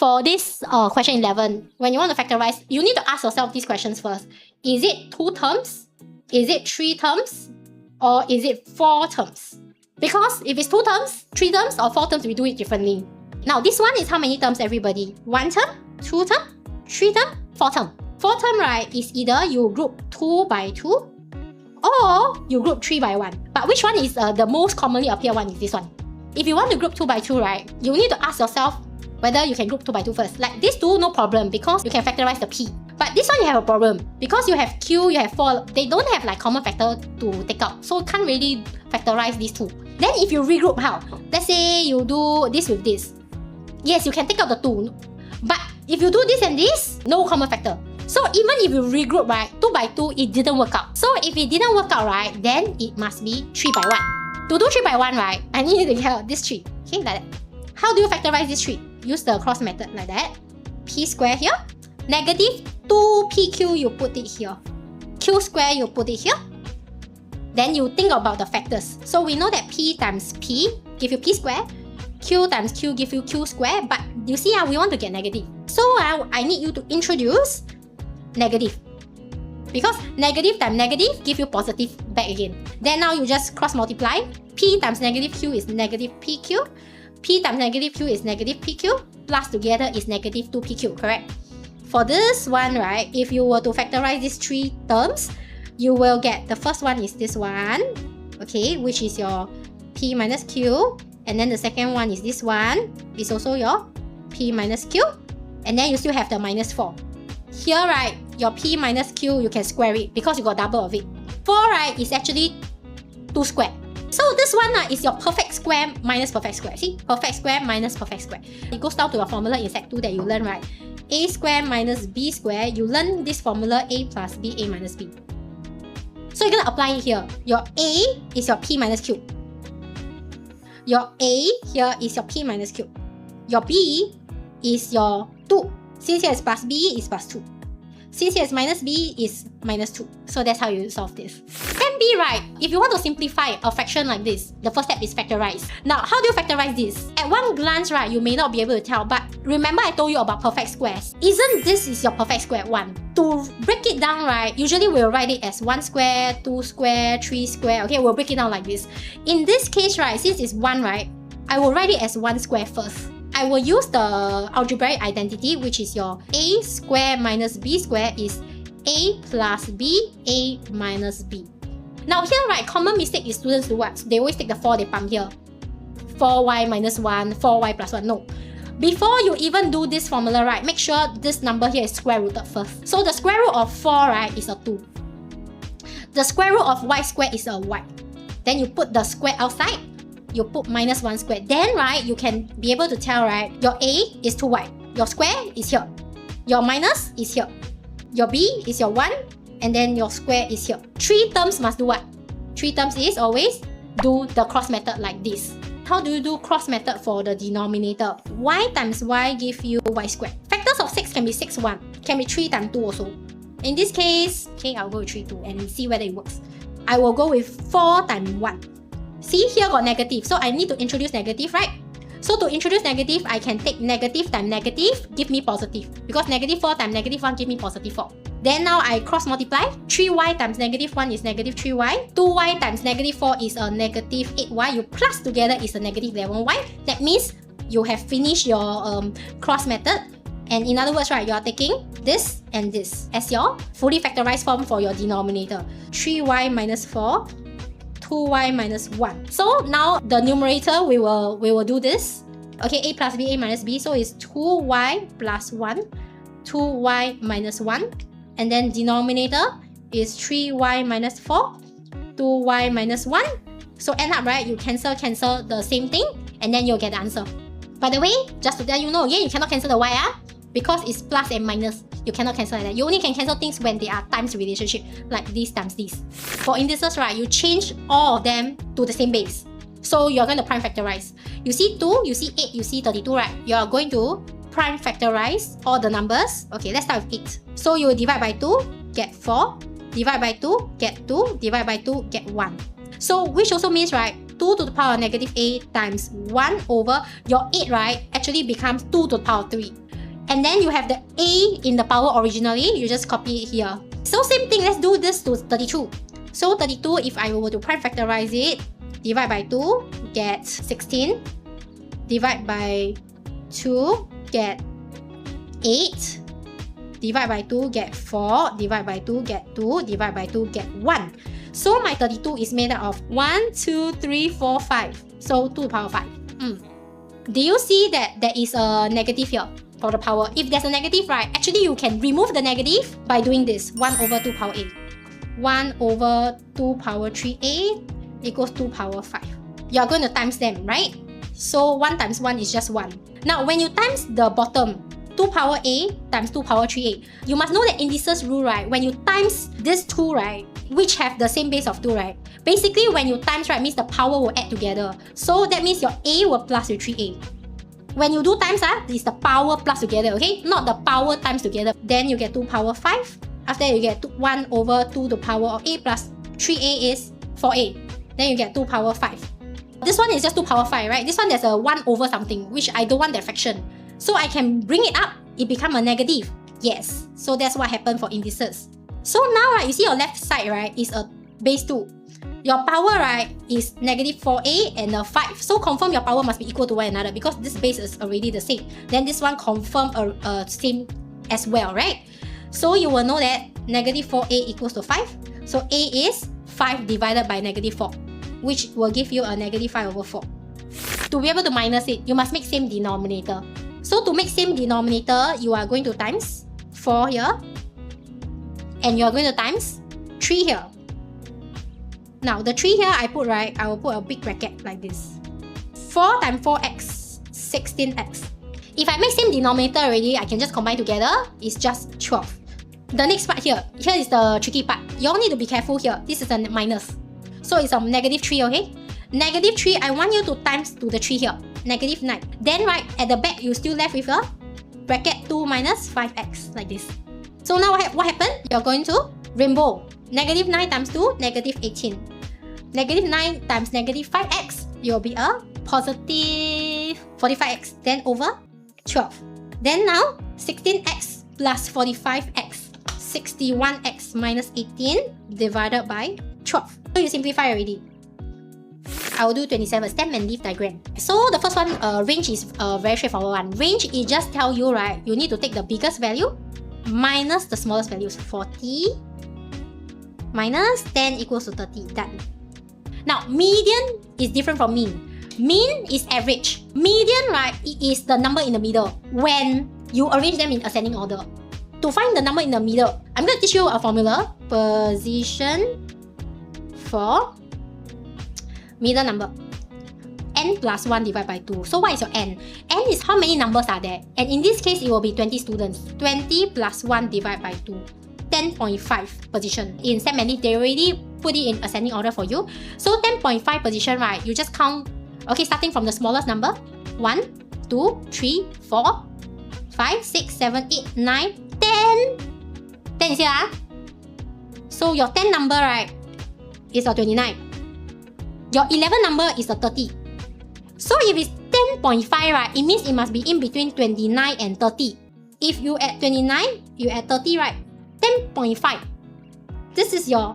For this question 11, when you want to factorize, you need to ask yourself these questions first. Is it 2 terms? Is it 3 terms? Or is it 4 terms? Because if it's 2 terms, 3 terms, or 4 terms, we do it differently. Now, this one is how many terms, everybody? 1 term, 2 term, 3 term, 4 term. 4 term, right, is either you group 2 by 2 or you group 3 by 1. But which one is the most commonly appear one is this one. If you want to group 2 by 2, right, you need to ask yourself whether you can group 2 by 2 first. Like these two, no problem because you can factorize the P. But this one you have a problem because you have Q, you have 4. They don't have like common factor to take out. So can't really factorize these two. Then if you regroup how? Let's say you do this with this. Yes, you can take out the 2. But if you do this and this, no common factor. So even if you regroup, right, 2 by 2, it didn't work out. So if it didn't work out, right, then it must be 3 by 1. To do 3 by 1, right, I need to get this 3. Okay, like that. How do you factorize this 3? Use the cross method like that. P square here. Negative 2pq, you put it here. Q square, you put it here. Then you think about the factors. So we know that P times P give you P square. Q times Q give you Q square. But you see how we want to get negative. So I need you to introduce negative. Because negative times negative give you positive back again. Then now you just cross multiply. P times negative Q is negative PQ. P times negative Q is negative PQ. Plus together is negative 2PQ, correct? For this one, right, if you were to factorize these 3 terms, you will get the first one is this one, okay, which is your P minus Q. And then the second one is this one, is also your P minus Q. And then you still have the minus 4. Here, right, your P minus Q, you can square it because you got double of it. 4, right, is actually 2 square. So this one is your perfect square minus perfect square. See? Perfect square minus perfect square. It goes down to your formula in Sec 2 that you learn, right? A square minus B square. You learn this formula A plus B, A minus B. So you're going to apply it here. Your A is your P minus Q. Your A here is your P minus Q. Your B is your 2. Since here is plus B, is plus 2. Since here is minus B, is minus 2. So that's how you solve this. Then B, right, if you want to simplify a fraction like this, the first step is factorize. Now, how do you factorize this? At one glance, right, you may not be able to tell, but remember I told you about perfect squares. Isn't this is your perfect square 1? To break it down, right, usually we'll write it as 1 square, 2 square, 3 square. Okay, we'll break it down like this. In this case, right, since it's 1, right, I will write it as 1 square first. I will use the algebraic identity, which is your A square minus B square is A plus B, A minus B. Now here, right, common mistake is students do what? They always take the 4, they pump here. 4y minus 1, 4y plus 1. No. Before you even do this formula, right, make sure this number here is square rooted first. So the square root of 4, right, is a 2. The square root of y square is a y. Then you put the square outside. You put minus 1 square. Then, right, you can be able to tell, right, your A is 2y. Your square is here. Your minus is here. Your B is your 1. And then your square is here. 3 terms must do what? 3 terms is always do the cross method like this. How do you do cross method for the denominator? Y times y give you y squared. Factors of 6 can be 6, 1. Can be 3 times 2 also. In this case, okay, I'll go with 3, 2 and see whether it works. I will go with 4 times 1. See, here got negative. So I need to introduce negative, right? So to introduce negative, I can take negative times negative, give me positive. Because negative 4 times negative 1 give me positive 4. Then now I cross multiply. 3y times negative 1 is negative 3y. 2y times negative 4 is a negative 8y. You plus together is a negative 11y. That means you have finished your cross method. And in other words, right, you are taking this and this as your fully factorized form for your denominator. 3y minus 4. 2y minus 1. So now the numerator, we will do this. Okay, a plus b, a minus b. So it's 2y plus 1, 2y minus 1. And then denominator is 3y minus 4, 2y minus 1. So end up, right, you cancel the same thing. And then you'll get the answer. By the way, just to let you know, again, you cannot cancel the y, because it's plus and minus. You cannot cancel like that. You only can cancel things when they are times relationship, like this times this. For indices, right, you change all of them to the same base. So you're going to prime factorize. You see 2, you see 8, you see 32, right? You're going to prime factorize all the numbers. Okay, let's start with 8. So you will divide by 2, get 4. Divide by 2, get 2. Divide by 2, get 1. So which also means, right, 2 to the power of negative a times 1 over your 8, right, actually becomes 2 to the power of 3. And then you have the A in the power originally, you just copy it here. So same thing, let's do this to 32. So 32, if I were to prime factorize it, divide by 2, get 16. Divide by 2, get 8. Divide by 2, get 4. Divide by 2, get 2. Divide by 2, get 1. So my 32 is made up of 1, 2, 3, 4, 5. So 2 to the power 5. Do you see that there is a negative here for the power? If there's a negative, right, actually you can remove the negative by doing this. 1 over 2 power a. 1 over 2 power 3a equals 2 power 5. You're going to times them, right? So 1 times 1 is just 1. Now when you times the bottom, 2 power a times 2 power 3a, you must know the indices rule, right? When you times this 2, right, which have the same base of 2, right? Basically, when you times, right, means the power will add together. So that means your a will plus with 3a. When you do times, it's the power plus together, okay? Not the power times together. Then you get 2 power 5. After that, you get 1 over 2 to the power of a plus 3a is 4a. Then you get 2 power 5. This one is just 2 power 5, right? This one there's a 1 over something, which I don't want that fraction. So I can bring it up, it become a negative. Yes, so that's what happened for indices. So now, right, you see your left side, right, is a base 2. Your power, right, is negative 4a and a 5. So confirm your power must be equal to one another because this base is already the same. Then this one confirm same as well, right? So you will know that negative 4a equals to 5. So a is 5 divided by negative 4, which will give you a negative 5 over 4. To be able to minus it, you must make same denominator. So to make same denominator, you are going to times 4 here. And you are going to times 3 here. Now the 3 here I put, right, I will put a big bracket like this. 4 times 4x, 16x. If I make same denominator already, I can just combine together. It's just 12. The next part here is the tricky part. You all need to be careful here. This is a minus. So it's a negative 3, okay? Negative 3, I want you to times to the 3 here. Negative 9. Then, right, at the back, you still left with a bracket 2 minus 5x, like this. So now what happened? You're going to rainbow. Negative 9 times 2, negative 18. Negative 9 times negative 5x, you'll be a positive 45x. Then over 12. Then now, 16x plus 45x, 61x minus 18 divided by 12. So you simplify already. I will do 27, stem and leaf diagram. So the first one, range is a very straightforward one. Range, it just tell you, right, you need to take the biggest value minus the smallest values. 40 minus 10 equals to 30. Done. Now, median is different from mean. Mean is average. Median, right, it is the number in the middle when you arrange them in ascending order. To find the number in the middle, I'm going to teach you a formula. Position for middle number. N plus 1 divided by 2. So what is your N? N is how many numbers are there. And in this case, it will be 20 students. 20 plus 1 divided by 2. 10.5 position. In Sam and Leaf, they already put it in ascending order for you. So 10.5 position, right, you just count, okay, starting from the smallest number. 1, 2, 3, 4, 5, 6, 7, 8, 9, 10. 10 is here. So your 10 number, right, is a 29. Your 11 number is a 30. So if it's 10.5, right, it means it must be in between 29 and 30. If you add 29, you add 30, right? 10.5. This is your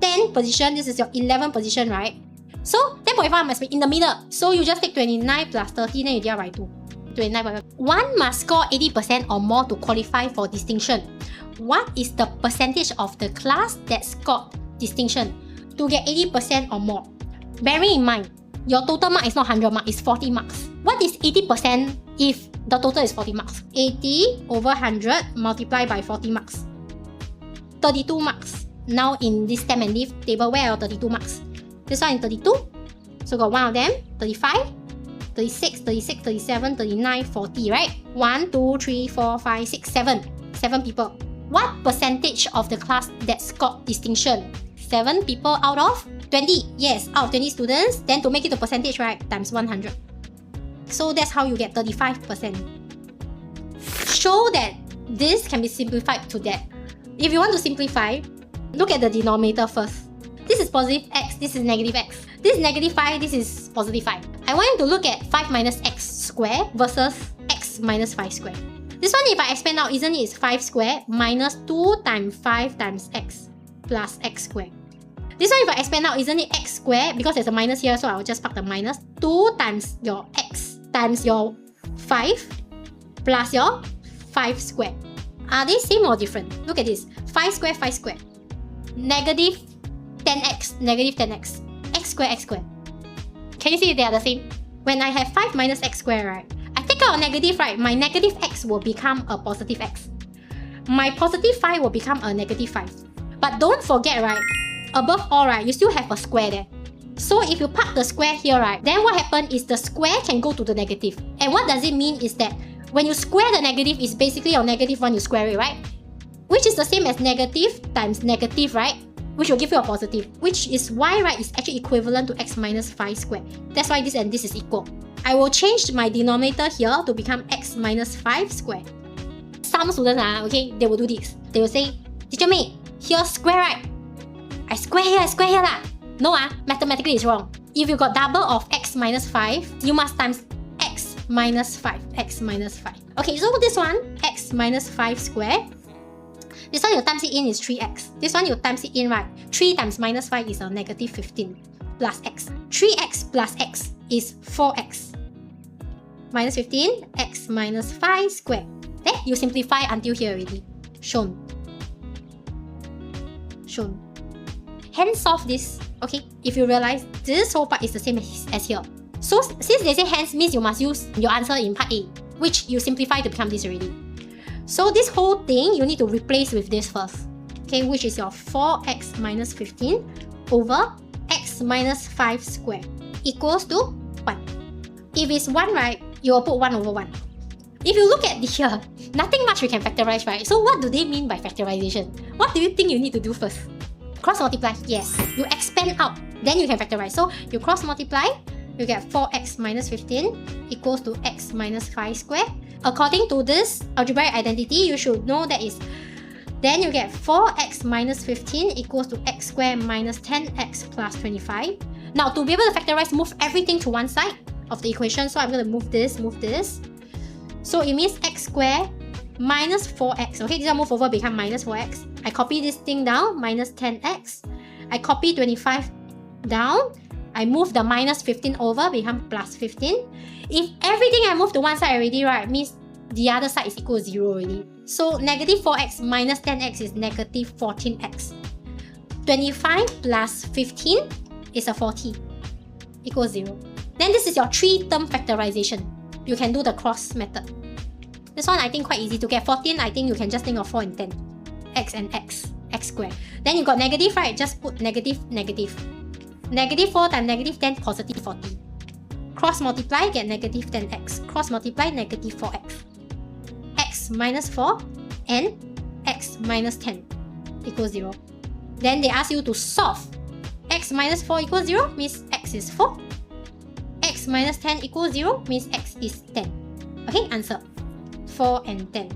10 position, this is your 11 position, right? So 10.5 must be in the middle. So you just take 29 plus 30, then you divide by 2. 29. One must score 80% or more to qualify for distinction. What is the percentage of the class that scored distinction to get 80% or more? Bearing in mind, your total mark is not 100 marks, it's 40 marks. What is 80% if the total is 40 marks? 80 over 100 multiplied by 40 marks. 32 marks. Now in this stem and leaf table, where are 32 marks? This one is 32. So got one of them, 35, 36, 36, 37, 39, 40, right? 1, 2, 3, 4, 5, 6, 7. 7 people. What percentage of the class that scored distinction? 7 people out of 20. Yes, out of 20 students. Then to make it a percentage, right, times 100. So that's how you get 35%. Show that this can be simplified to that. If you want to simplify, look at the denominator first. This is positive x, this is negative x. This is negative 5, this is positive 5. I want you to look at 5 minus x squared versus x minus 5 squared. This one, if I expand out, isn't it 5 squared minus 2 times 5 times x plus x squared? This one, if I expand out, isn't it x squared? Because there's a minus here, so I will just park the minus. 2 times your x times your 5 plus your 5 squared. Are they same or different? Look at this. 5 squared, 5 squared. Negative 10x, negative 10x. X squared, x squared. Can you see they are the same? When I have 5 minus x squared, right? I take out a negative, right? My negative x will become a positive x. My positive 5 will become a negative 5. But don't forget, right? Above all, right, you still have a square there. So if you park the square here, right, then what happens is the square can go to the negative. And what does it mean is that when you square the negative, it's basically your negative one, you square it, right? Which is the same as negative times negative, right? Which will give you a positive. Which is why, right, it's actually equivalent to x minus 5 squared. That's why this and this is equal. I will change my denominator here to become x minus 5 squared. Some students, okay, they will do this. They will say, Teacher May, here square, right? I square here lah. No, mathematically it's wrong. If you got double of x minus 5, you must times x minus 5. X minus 5. Okay, so this one, x minus 5 squared. This one you times it in is 3x. This one you times it in, right? 3 times minus 5 is a negative 15 plus x. 3x plus x is 4x. Minus 15, x minus 5 squared. Then you simplify until here already. Shown. Hence solve this, okay? If you realize this whole part is the same as here. So since they say hence means you must use your answer in part A, which you simplify to become this already. So this whole thing, you need to replace with this first. Okay, which is your 4x minus 15 over x minus 5 squared equals to 1. If it's 1, right, you will put 1 over 1. If you look at here, nothing much we can factorize, right? So what do they mean by factorization? What do you think you need to do first? Cross multiply, yes. You expand out, then you can factorize. So you cross multiply, you get 4x minus 15 equals to x minus 5 squared. According to this algebraic identity, you should know that is, then you get 4x minus 15 equals to x squared minus 10x plus 25. Now to be able to factorize, move everything to one side of the equation. So I'm going to move this. So it means x squared minus 4x. Okay, this will move over, become minus 4x. I copy this thing down, minus 10x. I copy 25 down. I move the minus 15 over, become plus 15. If everything I move to one side already, right, means the other side is equal to 0 already. So negative 4x minus 10x is negative 14x. 25 plus 15 is a 40, equals 0. Then this is your 3-term factorization. You can do the cross method. This one I think quite easy to get. 14, I think you can just think of 4 and 10. X and x squared. Then you got negative, right? Just put negative. Negative 4 times negative 10, positive 40. Cross multiply, get negative 10x. Cross multiply, negative 4x. X minus 4 and x minus 10 equals 0. Then they ask you to solve. X minus 4 equals 0 means x is 4. X minus 10 equals 0 means x is 10. Okay, answer 4 and 10.